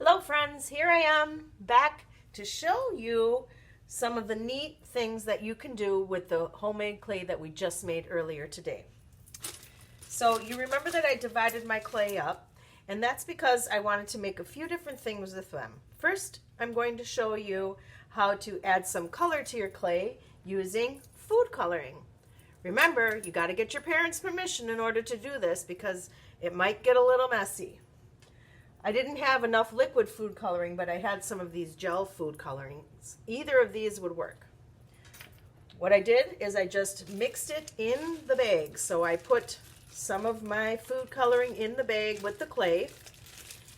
Hello friends, here I am back to show you some of the neat things that you can do with the homemade clay that we just made earlier today. So you remember that I divided my clay up, and that's because I wanted to make a few different things with them. First, I'm going to show you how to add some color to your clay using food coloring. Remember, you got to get your parents' permission in order to do this because it might get a little messy. I didn't have enough liquid food coloring, but I had some of these gel food colorings. Either of these would work. What I did is I just mixed it in the bag. So I put some of my food coloring in the bag with the clay,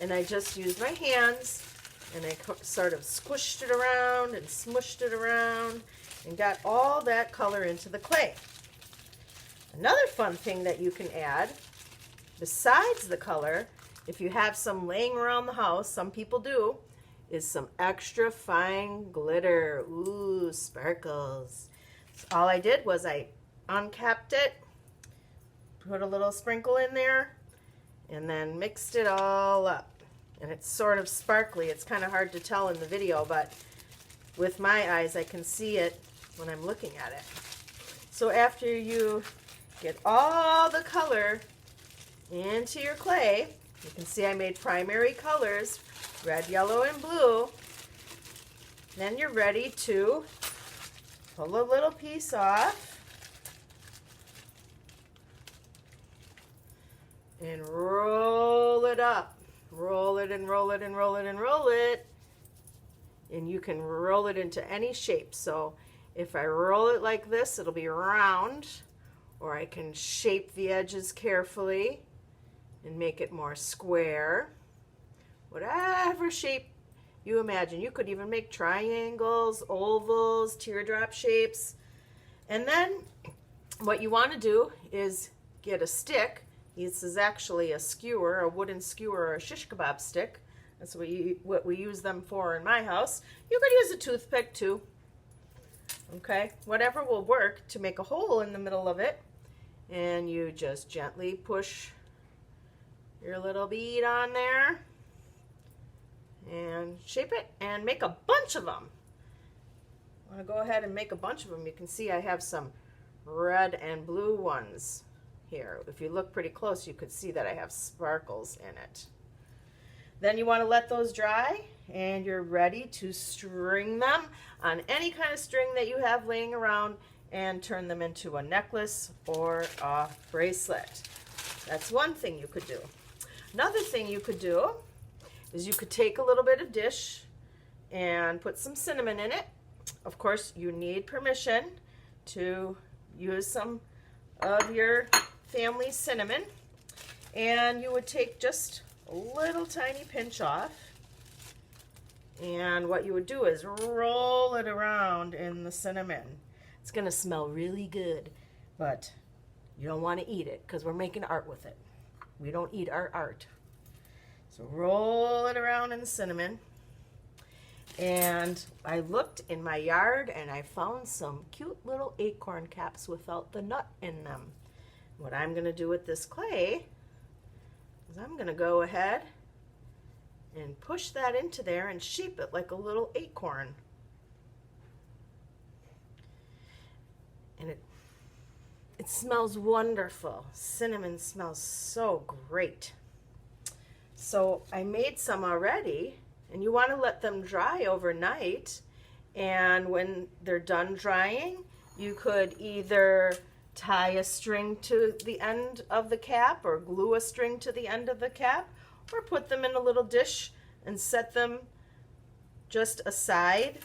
and I just used my hands, and I sort of squished it around and smushed it around and got all that color into the clay. Another fun thing that you can add, besides the color, if you have some laying around the house, some people do, is some extra fine glitter. Ooh, sparkles. So all I did was I uncapped it, put a little sprinkle in there, and then mixed it all up. And it's sort of sparkly. It's kind of hard to tell in the video, but with my eyes I can see it when I'm looking at it. So after you get all the color into your clay, you can see I made primary colors, red, yellow, and blue. Then you're ready to pull a little piece off and roll it up. Roll it and roll it and roll it and roll it. And you can roll it into any shape. So if I roll it like this, it'll be round, or I can shape the edges carefully and make it more square. Whatever shape you imagine. You could even make triangles, ovals, teardrop shapes. And then what you want to do is get a stick. This is actually a skewer, a wooden skewer, or a shish kebab stick. That's what we use them for in my house. You could use a toothpick too. Okay, whatever will work, to make a hole in the middle of it. And you just gently push your little bead on there and shape it and make a bunch of them. I want to go ahead and make a bunch of them. You can see I have some red and blue ones here. If you look pretty close, you could see that I have sparkles in it. Then you want to let those dry, and you're ready to string them on any kind of string that you have laying around and turn them into a necklace or a bracelet. That's one thing you could do. Another thing you could do is you could take a little bit of dish and put some cinnamon in it. Of course, you need permission to use some of your family's cinnamon. And you would take just a little tiny pinch off. And what you would do is roll it around in the cinnamon. It's going to smell really good, but you don't want to eat it because we're making art with it. We don't eat our art. So roll it around in the cinnamon. And I looked in my yard and I found some cute little acorn caps without the nut in them. What I'm going to do with this clay is I'm going to go ahead and push that into there and shape it like a little acorn. And it smells wonderful. Cinnamon smells so great. So I made some already, and you want to let them dry overnight. And when they're done drying, you could either tie a string to the end of the cap or glue a string to the end of the cap, or put them in a little dish and set them just aside.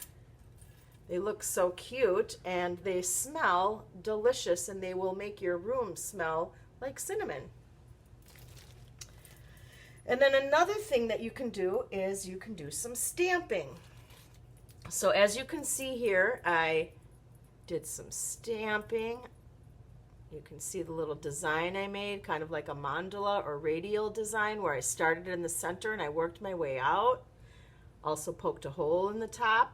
They look so cute and they smell delicious, and they will make your room smell like cinnamon. And then another thing that you can do is you can do some stamping. So as you can see here, I did some stamping. You can see the little design I made, kind of like a mandala or radial design, where I started in the center and I worked my way out. Also poked a hole in the top.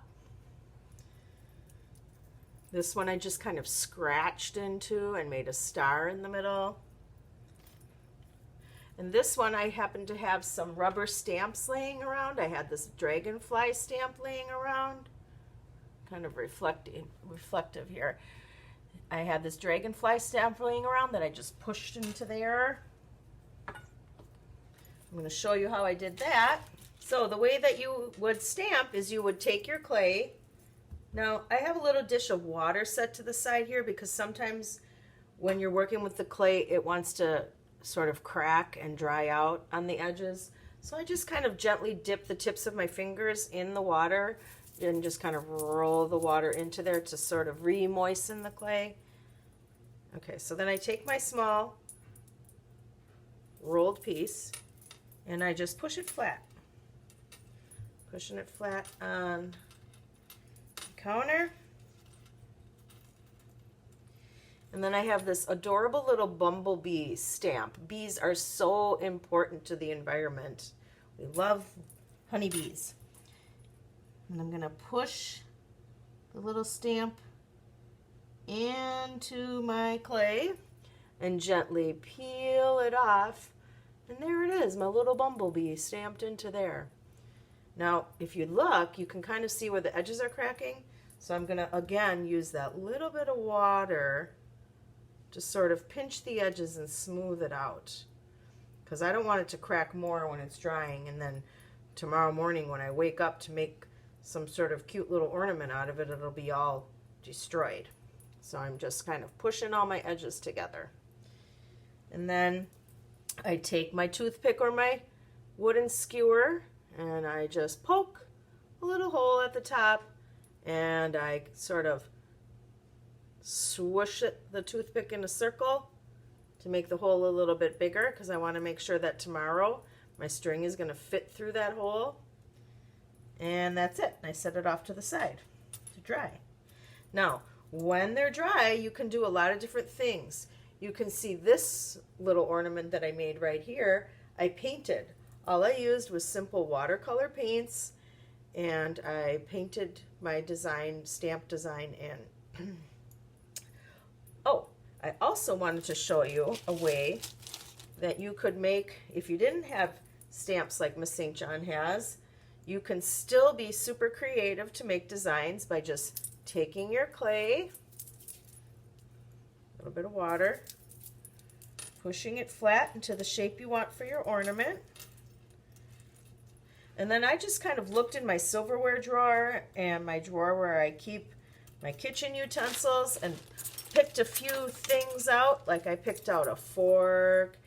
This one I just kind of scratched into and made a star in the middle. And this one, I happen to have some rubber stamps laying around. I had this dragonfly stamp laying around, kind of reflective here. I had this dragonfly stamp laying around that I just pushed into there. I'm going to show you how I did that. So the way that you would stamp is you would take your clay. Now, I have a little dish of water set to the side here because sometimes when you're working with the clay, it wants to sort of crack and dry out on the edges. So I just kind of gently dip the tips of my fingers in the water and just kind of roll the water into there to sort of re-moisten the clay. Okay, so then I take my small rolled piece and I just push it flat. Pushing it flat on the counter. And then I have this adorable little bumblebee stamp. Bees are so important to the environment. We love honeybees. And I'm going to push the little stamp into my clay and gently peel it off. And there it is, my little bumblebee stamped into there. Now, if you look, you can kind of see where the edges are cracking. So I'm going to, again, use that little bit of water to sort of pinch the edges and smooth it out, because I don't want it to crack more when it's drying, and then tomorrow morning when I wake up to make some sort of cute little ornament out of it, it'll be all destroyed. So I'm just kind of pushing all my edges together. And then I take my toothpick or my wooden skewer and I just poke a little hole at the top, and I sort of swoosh the toothpick in a circle to make the hole a little bit bigger, because I want to make sure that tomorrow my string is going to fit through that hole. And that's it. I set it off to the side to dry. Now, when they're dry, you can do a lot of different things. You can see this little ornament that I made right here, I painted. All I used was simple watercolor paints, and I painted my design, stamp design in. Oh, I also wanted to show you a way that you could make, if you didn't have stamps like Miss St. John has, you can still be super creative to make designs by just taking your clay, a little bit of water, pushing it flat into the shape you want for your ornament. And then I just kind of looked in my silverware drawer and my drawer where I keep my kitchen utensils and picked a few things out. Like I picked out a fork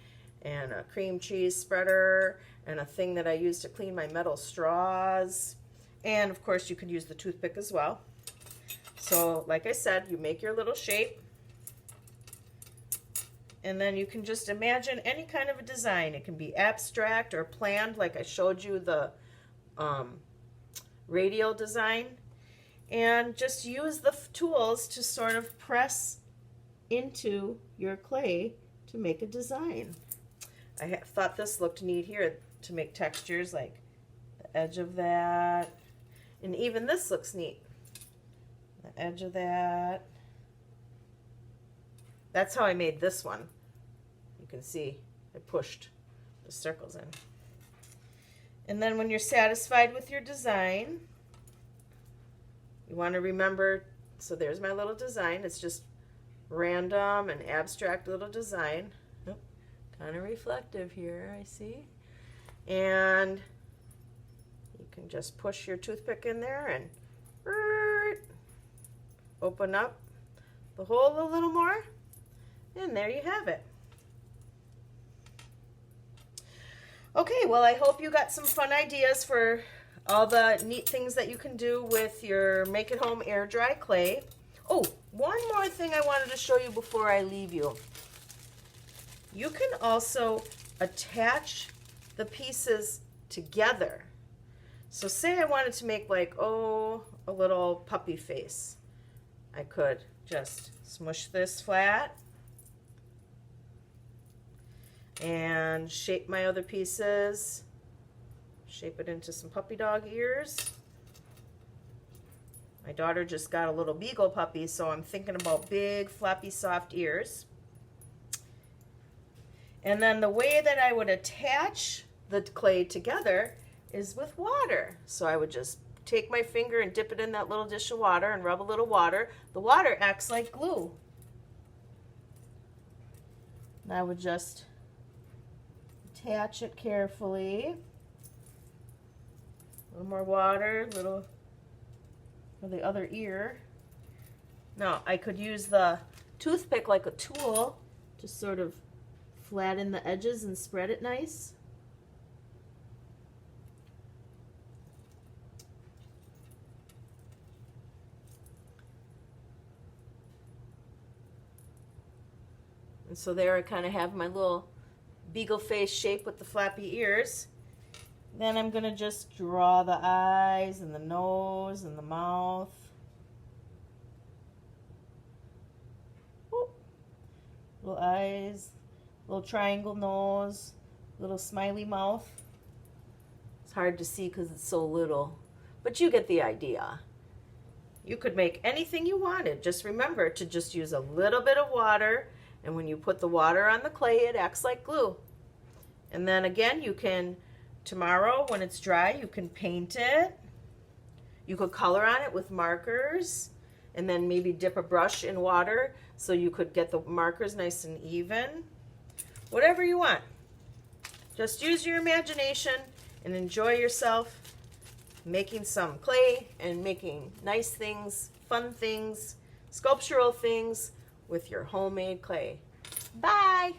and a cream cheese spreader and a thing that I use to clean my metal straws. And of course you could use the toothpick as well. So like I said, you make your little shape, and then you can just imagine any kind of a design. It can be abstract or planned, like I showed you the radial design. And just use the tools to sort of press into your clay to make a design. I thought this looked neat here to make textures, like the edge of that. And even this looks neat. The edge of that. That's how I made this one. You can see I pushed the circles in. And then when you're satisfied with your design, you want to remember, so there's my little design. It's just random and abstract little design. Oh, kind of reflective here, I see. And you can just push your toothpick in there and open up the hole a little more. And there you have it. Okay, well, I hope you got some fun ideas for all the neat things that you can do with your make-at-home air dry clay. Oh, one more thing I wanted to show you before I leave you. You can also attach the pieces together. So say I wanted to make like, a little puppy face. I could just smush this flat and shape my other pieces. Shape it into some puppy dog ears. My daughter just got a little beagle puppy, so I'm thinking about big, floppy, soft ears. And then the way that I would attach the clay together is with water. So I would just take my finger and dip it in that little dish of water and rub a little water. The water acts like glue. And I would just attach it carefully. A little more water, a little for the other ear. Now I could use the toothpick like a tool to sort of flatten the edges and spread it nice. And so there I kind of have my little beagle face shape with the flappy ears. Then I'm going to just draw the eyes and the nose and the mouth. Whoop. Little eyes, little triangle nose, little smiley mouth. It's hard to see because it's so little, but you get the idea. You could make anything you wanted. Just remember to just use a little bit of water, and when you put the water on the clay, it acts like glue. And then again, you can, tomorrow when it's dry, you can paint it. You could color on it with markers, and then maybe dip a brush in water so you could get the markers nice and even. Whatever you want. Just use your imagination and enjoy yourself making some clay and making nice things, fun things, sculptural things with your homemade clay. Bye!